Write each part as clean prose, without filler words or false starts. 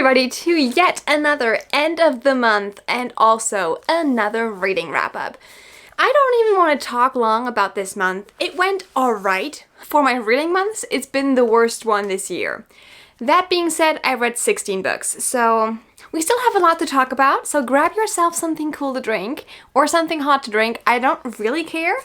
everybody to yet another end of the month and also another reading wrap up. I don't even want to talk long about this month. It went alright. For my reading months, it's been the worst one this year. That being said, I read 16 books, so we still have a lot to talk about, so grab yourself something cool to drink or something hot to drink. I don't really care,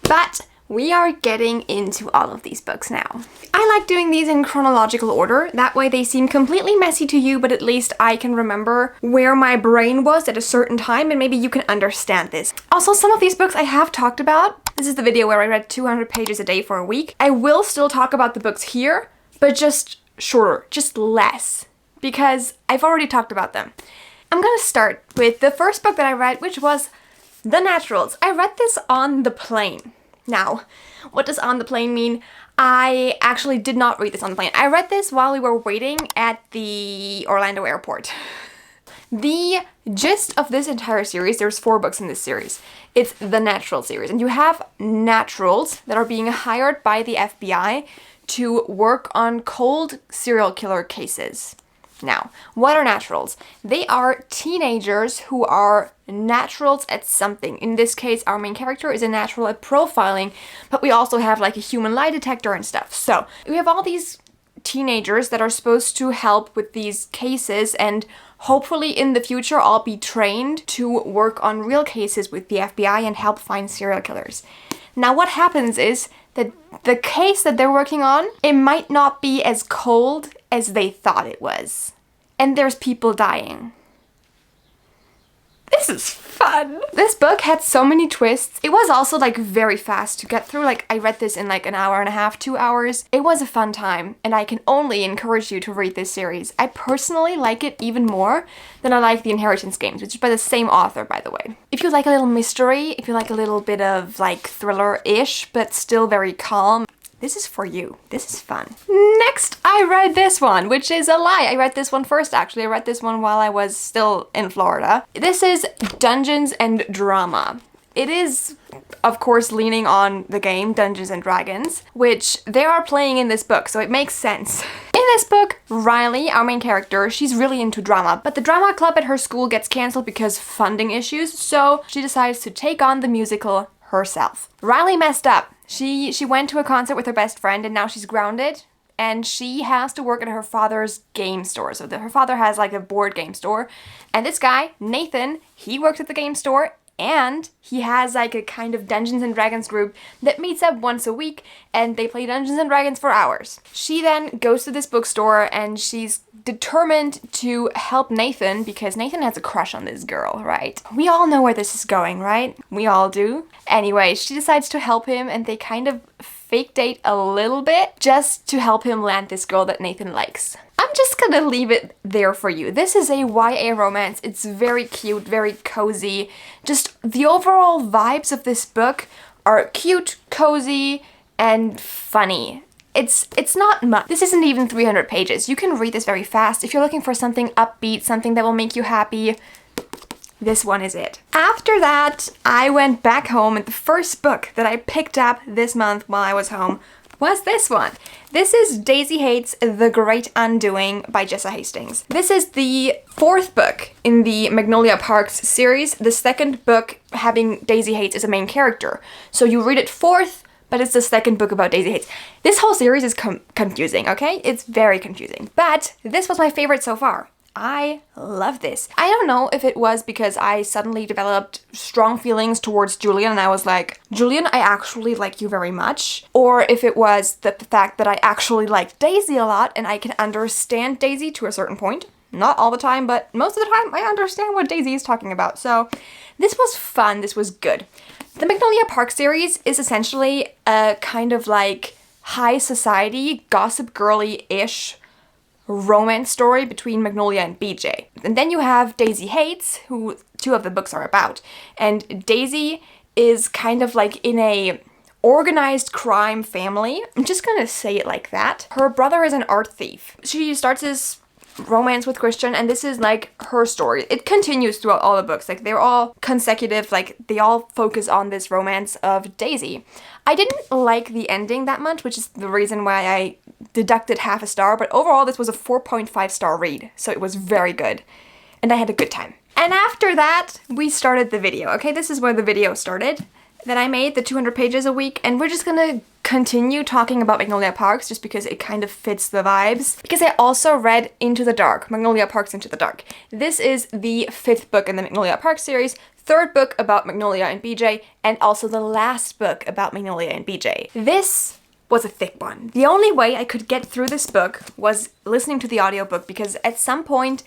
but we are getting into all of these books now. I like doing these in chronological order. That way they seem completely messy to you, but at least I can remember where my brain was at a certain time and maybe you can understand this. Also, some of these books I have talked about. This is the video where I read 200 pages a day for a week. I will still talk about the books here, but just shorter, just less, because I've already talked about them. I'm gonna start with the first book that I read, which was The Naturals. I read this on the plane. Now, what does on the plane mean? I actually did not read this on the plane. I read this while we were waiting at the Orlando airport. The gist of this entire series, there's 4 books in this series. It's the Natural series, and you have naturals that are being hired by the FBI to work on cold serial killer cases. Now, what are naturals? They are teenagers who are naturals at something. In this case, our main character is a natural at profiling, but we also have like a human lie detector and stuff. So we have all these teenagers that are supposed to help with these cases and hopefully in the future all be trained to work on real cases with the FBI and help find serial killers. Now what happens is that the case that they're working on, it might not be as cold as they thought it was. And there's people dying. This is fun. This book had so many twists. It was also like very fast to get through. Like I read this in like an hour and a half, 2 hours. It was a fun time and I can only encourage you to read this series. I personally like it even more than I like The Inheritance Games, which is by the same author, by the way. If you like a little mystery, if you like a little bit of like thriller-ish, but still very calm, this is for you. This is fun. Next, I read this one, which is a lie. I read this one first, actually. I read this one while I was still in Florida. This is Dungeons and Drama. It is, of course, leaning on the game Dungeons and Dragons, which they are playing in this book, so it makes sense. In this book, Riley, our main character, she's really into drama, but the drama club at her school gets cancelled because funding issues, so she decides to take on the musical herself. Riley messed up. She went to a concert with her best friend and now she's grounded and she has to work at her father's game store. So her father has like a board game store and this guy, Nathan, he works at the game store and he has like a kind of Dungeons and Dragons group that meets up once a week and they play Dungeons and Dragons for hours. She then goes to this bookstore and she's determined to help Nathan because Nathan has a crush on this girl, right? We all know where this is going, right? We all do. Anyway, she decides to help him and they kind of fake date a little bit just to help him land this girl that Nathan likes. I'm just gonna leave it there for you. This is a YA romance. It's very cute, very cozy. Just the overall vibes of this book are cute, cozy, and funny. It's not much. This isn't even 300 pages. You can read this very fast. If you're looking for something upbeat, something that will make you happy, this one is it. After that, I went back home and the first book that I picked up this month while I was home was this one. This is Daisy Hates The Great Undoing by Jessa Hastings. This is the 4th book in the Magnolia Parks series, the 2nd book having Daisy Hates as a main character. So you read it 4th, but it's the 2nd book about Daisy Hates. This whole series is confusing, okay? It's very confusing, but this was my favorite so far. I love this. I don't know if it was because I suddenly developed strong feelings towards Julian and I was like, Julian, I actually like you very much. Or if it was the fact that I actually like Daisy a lot and I can understand Daisy to a certain point. Not all the time, but most of the time I understand what Daisy is talking about. So this was fun. This was good. The Magnolia Park series is essentially a kind of like high society, gossip girly-ish romance story between Magnolia and BJ. And then you have Daisy Hates, who 2 of the books are about. And Daisy is kind of like in a organized crime family. I'm just gonna say it like that. Her brother is an art thief. She starts this romance with Christian, and this is like her story. It continues throughout all the books. Like they're all consecutive, like they all focus on this romance of Daisy. I didn't like the ending that much, which is the reason why I deducted half a star, but overall this was a 4.5 star read, so it was very good. And I had a good time. And after that, we started the video. Okay, this is where the video started. That I made, the 200 pages a week, and we're just gonna continue talking about Magnolia Parks just because it kind of fits the vibes. Because I also read Into the Dark, Magnolia Parks Into the Dark. This is the 5th book in the Magnolia Parks series, 3rd book about Magnolia and BJ, and also the last book about Magnolia and BJ. This was a thick one. The only way I could get through this book was listening to the audiobook, because at some point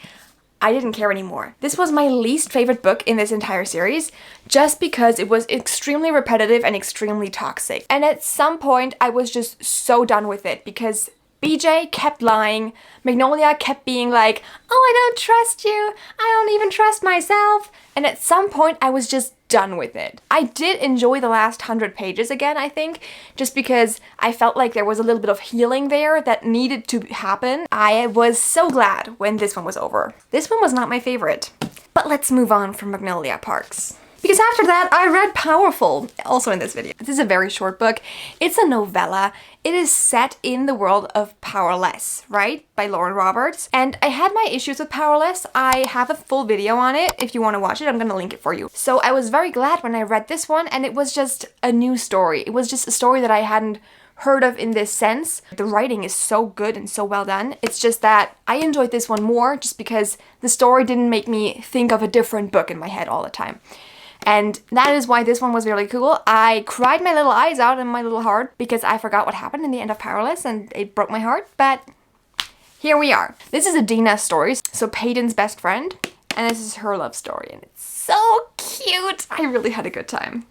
I didn't care anymore. This was my least favorite book in this entire series, just because it was extremely repetitive and extremely toxic. And at some point, I was just so done with it, because BJ kept lying, Magnolia kept being like, oh, I don't trust you, I don't even trust myself, and at some point, I was just done with it. I did enjoy the last 100 pages again, I think, just because I felt like there was a little bit of healing there that needed to happen. I was so glad when this one was over. This one was not my favorite. But let's move on from Magnolia Parks. Because after that, I read Powerful, also in this video. This is a very short book. It's a novella. It is set in the world of Powerless, right? By Lauren Roberts. And I had my issues with Powerless. I have a full video on it. If you want to watch it, I'm going to link it for you. So I was very glad when I read this one, and it was just a new story. It was just a story that I hadn't heard of in this sense. The writing is so good and so well done. It's just that I enjoyed this one more just because the story didn't make me think of a different book in my head all the time. And that is why this one was really cool. I cried my little eyes out and my little heart because I forgot what happened in the end of Powerless and it broke my heart, but here we are. This is Adina's story, so Peyton's best friend, and this is her love story, and it's so cute. I really had a good time.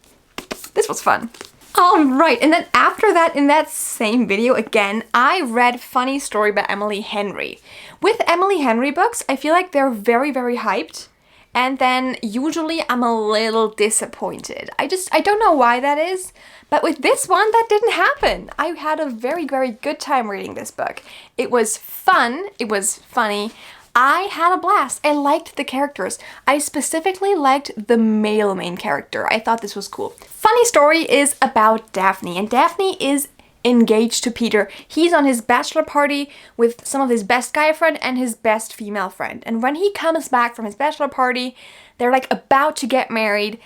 This was fun. Alright, and then after that, in that same video again, I read Funny Story by Emily Henry. With Emily Henry books, I feel like they're very, very hyped. And then usually I'm a little disappointed. I don't know why that is, but with this one, that didn't happen. I had a very, very good time reading this book. It was fun, it was funny, I had a blast. I liked the characters. I specifically liked the male main character. I thought this was cool. Funny Story is about Daphne, and Daphne is engaged to Peter. He's on his bachelor party with some of his best guy friend and his best female friend. And when he comes back from his bachelor party, they're like about to get married.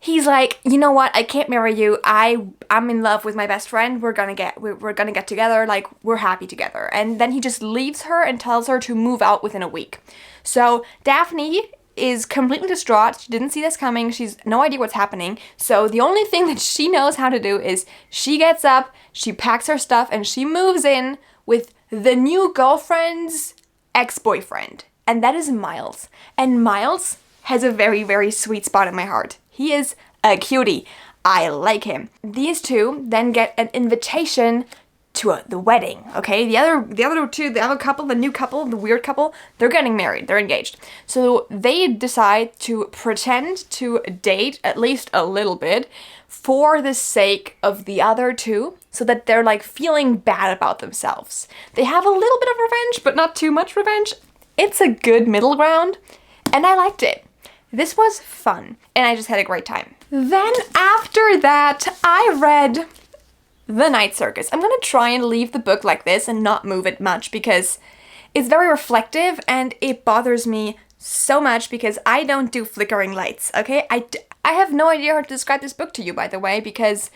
He's like, you know what? I can't marry you. I'm in love with my best friend. We're gonna get together. Like, we're happy together. And then he just leaves her and tells her to move out within a week. So Daphne is completely distraught. She didn't see this coming. She's no idea what's happening. So the only thing that she knows how to do is she gets up, she packs her stuff, and she moves in with the new girlfriend's ex-boyfriend. And that is Miles. And Miles has a very, very sweet spot in my heart. He is a cutie. I like him. These two then get an invitation to the wedding, okay? The other two, the other couple, the new couple, the weird couple, they're getting married, they're engaged. So they decide to pretend to date at least a little bit for the sake of the other two, so that they're like feeling bad about themselves. They have a little bit of revenge, but not too much revenge. It's a good middle ground, and I liked it. This was fun, and I just had a great time. Then after that, I read The Night Circus. I'm gonna try and leave the book like this and not move it much because it's very reflective and it bothers me so much because I don't do flickering lights, okay? I have no idea how to describe this book to you, by the way, because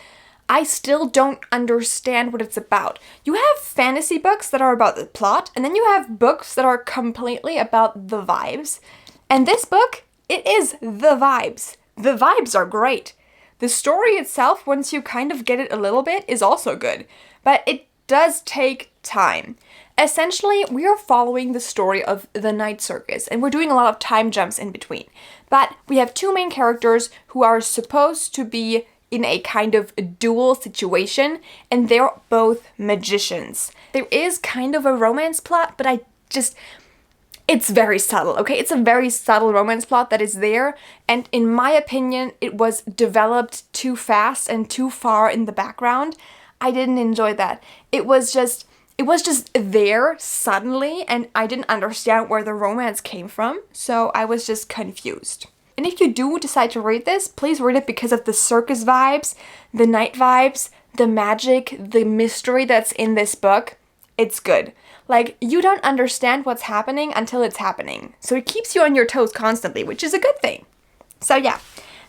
I still don't understand what it's about. You have fantasy books that are about the plot, and then you have books that are completely about the vibes. And this book, it is the vibes. The vibes are great. The story itself, once you kind of get it a little bit, is also good. But it does take time. Essentially, we are following the story of the Night Circus, and we're doing a lot of time jumps in between. But we have two main characters who are supposed to be in a kind of dual situation, and they're both magicians. There is kind of a romance plot, but it's very subtle, okay? It's a very subtle romance plot that is there, and in my opinion, it was developed too fast and too far in the background. I didn't enjoy that. It was just it was just there suddenly, and I didn't understand where the romance came from, so I was just confused. And if you do decide to read this, please read it because of the circus vibes, the night vibes, the magic, the mystery that's in this book. It's good. Like, you don't understand what's happening until it's happening. So it keeps you on your toes constantly, which is a good thing. So yeah,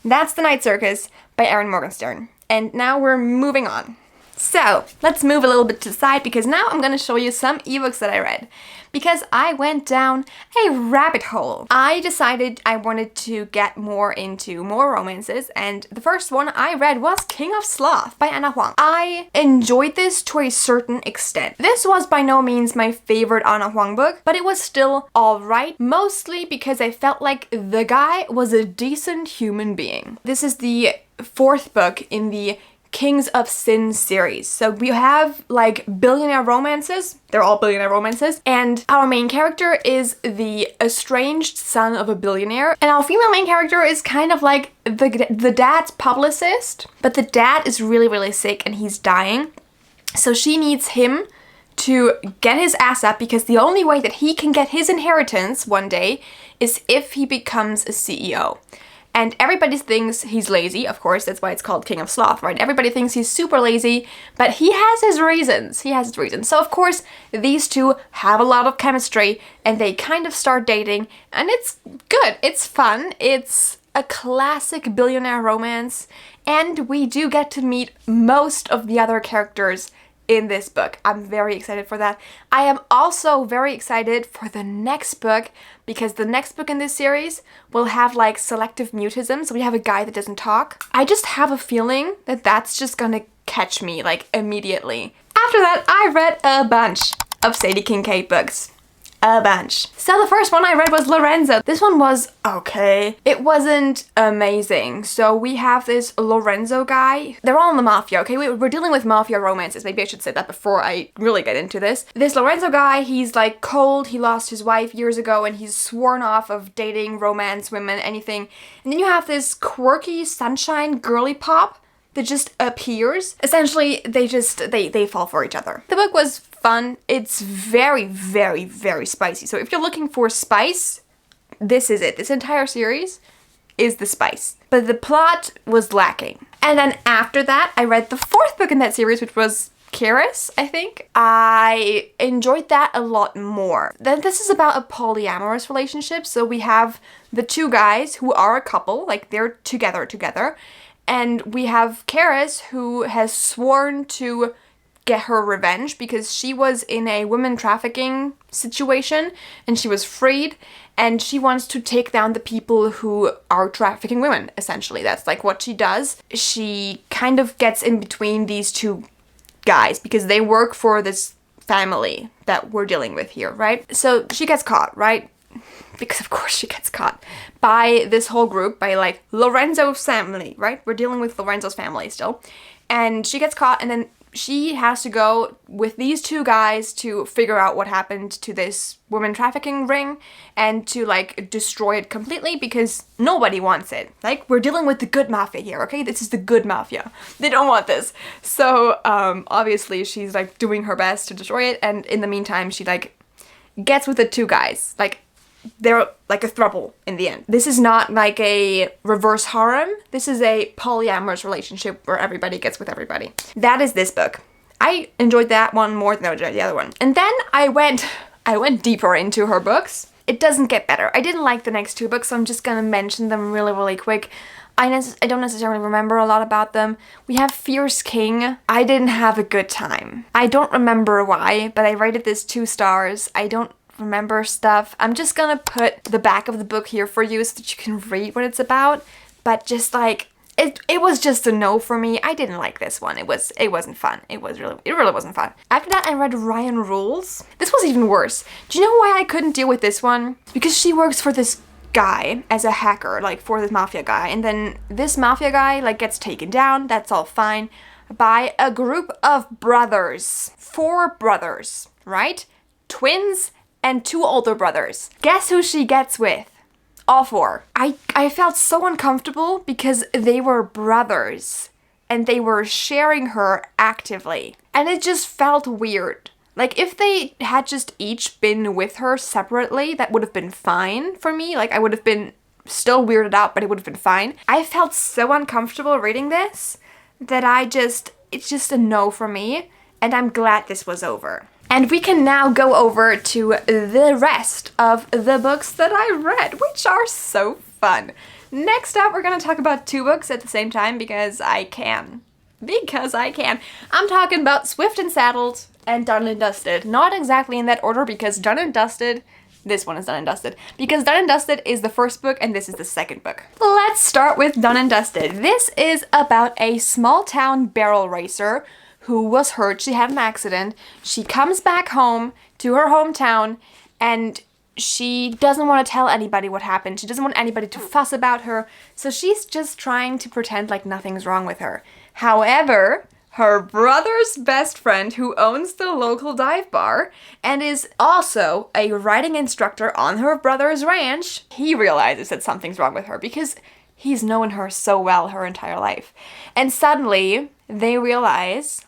that's The Night Circus by Erin Morgenstern. And now we're moving on. So let's move a little bit to the side because now I'm going to show you some ebooks that I read. Because I went down a rabbit hole. I decided I wanted to get more into more romances, and the first one I read was King of Sloth by Anna Huang. I enjoyed this to a certain extent. This was by no means my favorite Anna Huang book, but it was still alright, mostly because I felt like the guy was a decent human being. This is the fourth book in the Kings of Sin series. So we have like billionaire romances. They're all billionaire romances. And our main character is the estranged son of a billionaire. And our female main character is kind of like the dad's publicist. But the dad is really, really sick and he's dying. So she needs him to get his ass up because the only way that he can get his inheritance one day is if he becomes a CEO. And everybody thinks he's lazy, of course, that's why it's called King of Sloth, right? Everybody thinks he's super lazy, but he has his reasons. He has his reasons. So, of course, these two have a lot of chemistry, and they kind of start dating, and it's good. It's fun. It's a classic billionaire romance, and we do get to meet most of the other characters in this book. I'm very excited for that. I am also very excited for the next book because the next book in this series will have like selective mutism. So we have a guy that doesn't talk. I just have a feeling that that's just gonna catch me like immediately. After that, I read a bunch of Sadie Kincaid books. A bunch. So the first one I read was Lorenzo. This one was okay. It wasn't amazing. So we have this Lorenzo guy. They're all in the Mafia, okay? We're dealing with Mafia romances. Maybe I should say that before I really get into this. This Lorenzo guy, he's like cold. He lost his wife years ago and he's sworn off of dating, romance, women, anything. And then you have this quirky sunshine girly pop that just appears. Essentially, they fall for each other. The book was fun. It's very, very, very spicy. So if you're looking for spice, this is it. This entire series is the spice. But the plot was lacking. And then after that, I read the fourth book in that series, which was Karis, I think. I enjoyed that a lot more. Then this is about a polyamorous relationship. So we have the two guys who are a couple, like they're together. And we have Karis, who has sworn to get her revenge because she was in a women trafficking situation and she was freed and she wants to take down the people who are trafficking women, essentially. That's like what she does. She kind of gets in between these two guys because they work for this family that we're dealing with here, right? So she gets caught, right? Because of course she gets caught by this whole group, by like Lorenzo's family, right? We're dealing with Lorenzo's family still. And she gets caught and then she has to go with these two guys to figure out what happened to this women trafficking ring and to like destroy it completely because nobody wants it. Like, we're dealing with the good mafia here, okay? This is the good mafia. They don't want this. So obviously she's like doing her best to destroy it, and in the meantime she like gets with the two guys. Like, they're like a throuple in the end. This is not like a reverse harem. This is a polyamorous relationship where everybody gets with everybody. That is this book. I enjoyed that one more than I enjoyed the other one. And then I went deeper into her books. It doesn't get better. I didn't like the next two books, so I'm just gonna mention them really, really quick. I don't necessarily remember a lot about them. We have Fierce King. I didn't have a good time. I don't remember why, but I rated this 2 stars. I don't remember stuff. I'm just gonna put the back of the book here for you so that you can read what it's about, but just like it was just a no for me. I didn't like this one. It wasn't fun. It really wasn't fun. After that I read Ryan Rules. This was even worse. Do you know why I couldn't deal with this one? Because she works for this guy as a hacker, like for this mafia guy, and then this mafia guy like gets taken down. That's all fine by a group of brothers. 4 brothers, right? Twins and 2 older brothers. Guess who she gets with? All 4. I felt so uncomfortable because they were brothers and they were sharing her actively. And it just felt weird. Like, if they had just each been with her separately, that would have been fine for me. Like, I would have been still weirded out, but it would have been fine. I felt so uncomfortable reading this that it's just a no for me, and I'm glad this was over. And we can now go over to the rest of the books that I read, which are so fun. Next up, we're gonna talk about 2 books at the same time because I can. I'm talking about Swift and Saddled and Done and Dusted. Not exactly in that order because Done and Dusted, this one is Done and Dusted, because Done and Dusted is the first book and this is the second book. Let's start with Done and Dusted. This is about a small town barrel racer who was hurt. She had an accident. She comes back home to her hometown and she doesn't want to tell anybody what happened. She doesn't want anybody to fuss about her. So she's just trying to pretend like nothing's wrong with her. However, her brother's best friend, who owns the local dive bar and is also a riding instructor on her brother's ranch, he realizes that something's wrong with her because he's known her so well her entire life. And suddenly, they realize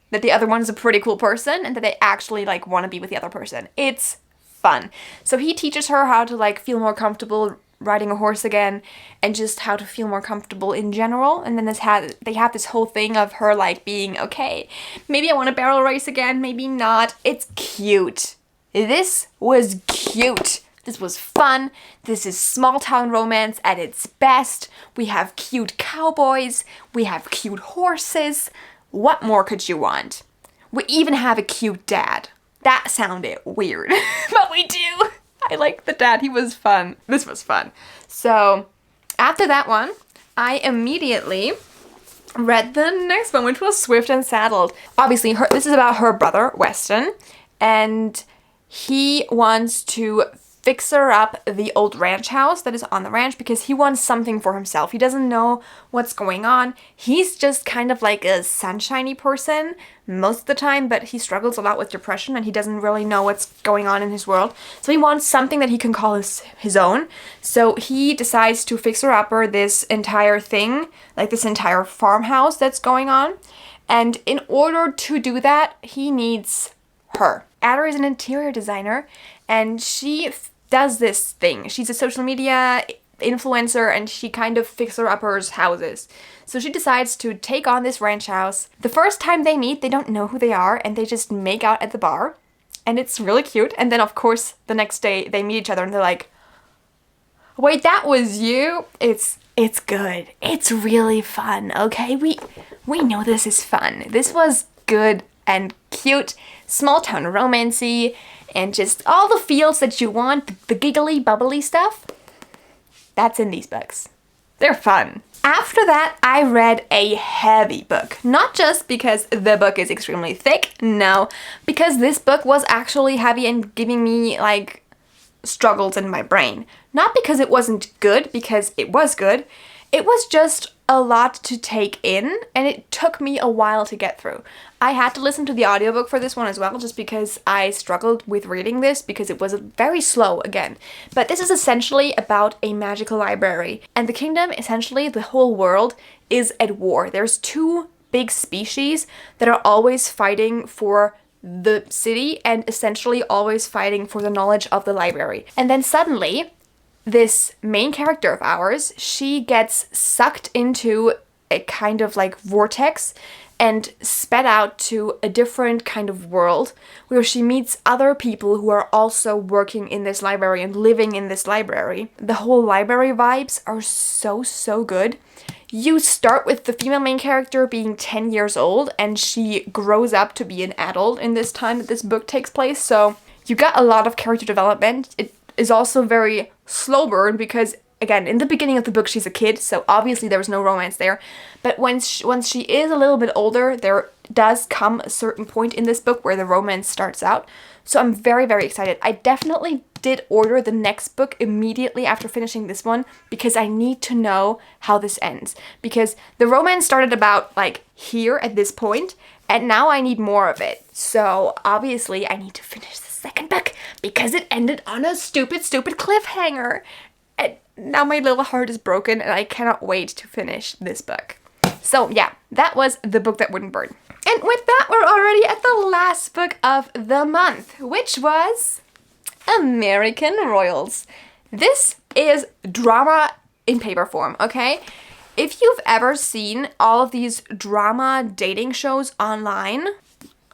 that the other one is a pretty cool person and that they actually, like, want to be with the other person. It's fun. So he teaches her how to, like, feel more comfortable riding a horse again and just how to feel more comfortable in general. And then they have this whole thing of her, like, being, okay, maybe I want to barrel race again, maybe not. It's cute. This was cute. This was fun. This is small town romance at its best. We have cute cowboys. We have cute horses. What more could you want? We even have a cute dad. That sounded weird, but we do. I like the dad. He was fun. This was fun. So after that one, I immediately read the next one, which was Swift and Saddled. Obviously, this is about her brother, Weston, and he wants to fixer up the old ranch house that is on the ranch because he wants something for himself. He doesn't know what's going on. He's just kind of like a sunshiny person most of the time, but he struggles a lot with depression and he doesn't really know what's going on in his world. So he wants something that he can call his own. So he decides to fixer-upper this entire thing, like this entire farmhouse that's going on. And in order to do that, he needs her. Adder is an interior designer, and she does this thing. She's a social media influencer, and she kind of fixer-uppers houses. So she decides to take on this ranch house. The first time they meet, they don't know who they are, and they just make out at the bar. And it's really cute. And then, of course, the next day, they meet each other, and they're like, wait, that was you? It's good. It's really fun, okay? We know this is fun. This was good and cute, small town romancy, and just all the feels that you want, the giggly, bubbly stuff, that's in these books. They're fun. After that, I read a heavy book. Not just because the book is extremely thick, no, because this book was actually heavy and giving me, like, struggles in my brain. Not because it wasn't good, because it was good. It was just a lot to take in, and it took me a while to get through. I had to listen to the audiobook for this one as well, just because I struggled with reading this, because it was very slow again. But this is essentially about a magical library, and the kingdom, essentially the whole world, is at war. There's 2 big species that are always fighting for the city, and essentially always fighting for the knowledge of the library. And then suddenly, this main character of ours, she gets sucked into a kind of like vortex and sped out to a different kind of world where she meets other people who are also working in this library and living in this library. The whole library vibes are so good. You start with the female main character being 10 years old, and she grows up to be an adult in this time that this book takes place, so you got a lot of character development. It is also very slow burn because, again, in the beginning of the book she's a kid, so obviously there was no romance there. But once she is a little bit older, there does come a certain point in this book where the romance starts out. So I'm very excited. I definitely did order the next book immediately after finishing this one because I need to know how this ends. Because the romance started about like here at this point, and now I need more of it. So obviously I need to finish the second book because it ended on a stupid cliffhanger. And now my little heart is broken and I cannot wait to finish this book. So yeah, that was The Book That Wouldn't Burn. And with that, we're already at the last book of the month, which was American Royals. This is drama in paper form, okay? If you've ever seen all of these drama dating shows online,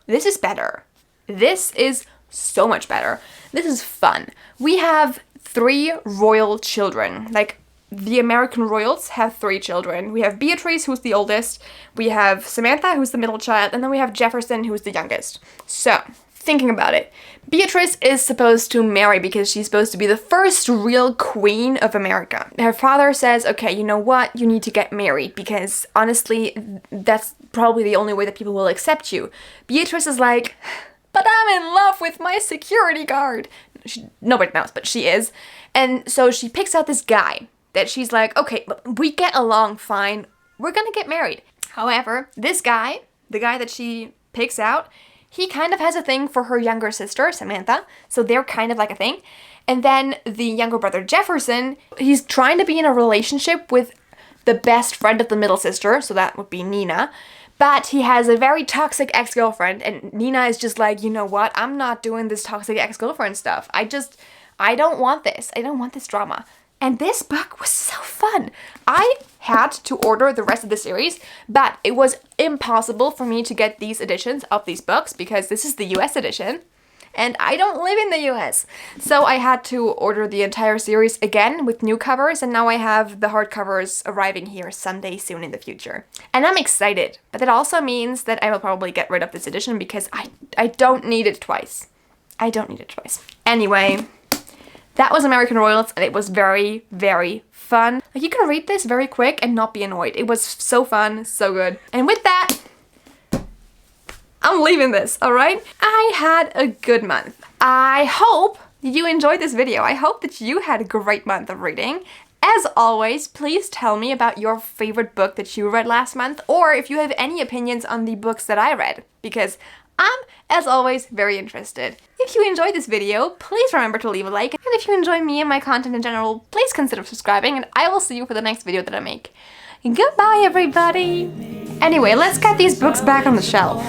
this is better. This is so much better. This is fun. We have 3 royal children. Like, the American royals have 3 children. We have Beatrice, who's the oldest. We have Samantha, who's the middle child. And then we have Jefferson, who's the youngest. So, thinking about it, Beatrice is supposed to marry because she's supposed to be the first real queen of America. Her father says, okay, you know what? You need to get married because honestly, that's probably the only way that people will accept you. Beatrice is like, but I'm in love with my security guard. Nobody knows, but she is. And so she picks out this guy that she's like, okay, we get along fine. We're gonna get married. However, this guy, the guy that she picks out, he kind of has a thing for her younger sister, Samantha, so they're kind of like a thing. And then the younger brother, Jefferson, he's trying to be in a relationship with the best friend of the middle sister, so that would be Nina. But he has a very toxic ex-girlfriend, and Nina is just like, you know what, I'm not doing this toxic ex-girlfriend stuff. I don't want this. I don't want this drama. And this book was so fun. I had to order the rest of the series, but it was impossible for me to get these editions of these books because this is the US edition, and I don't live in the US. So I had to order the entire series again with new covers, and now I have the hardcovers arriving here someday soon in the future. And I'm excited, but that also means that I will probably get rid of this edition because I don't need it twice. I don't need it twice. Anyway, that was American Royals, and it was very, very fun. Like, you can read this very quick and not be annoyed. It was so fun, so good. And with that, I'm leaving this, alright? I had a good month. I hope you enjoyed this video. I hope that you had a great month of reading. As always, please tell me about your favorite book that you read last month, or if you have any opinions on the books that I read, because I'm, as always, very interested. If you enjoyed this video, please remember to leave a like, and if you enjoy me and my content in general, please consider subscribing, and I will see you for the next video that I make. Goodbye, everybody! Anyway, let's get these books back on the shelf.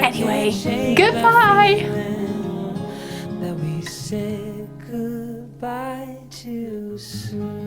Anyway, goodbye! That we said goodbye too soon.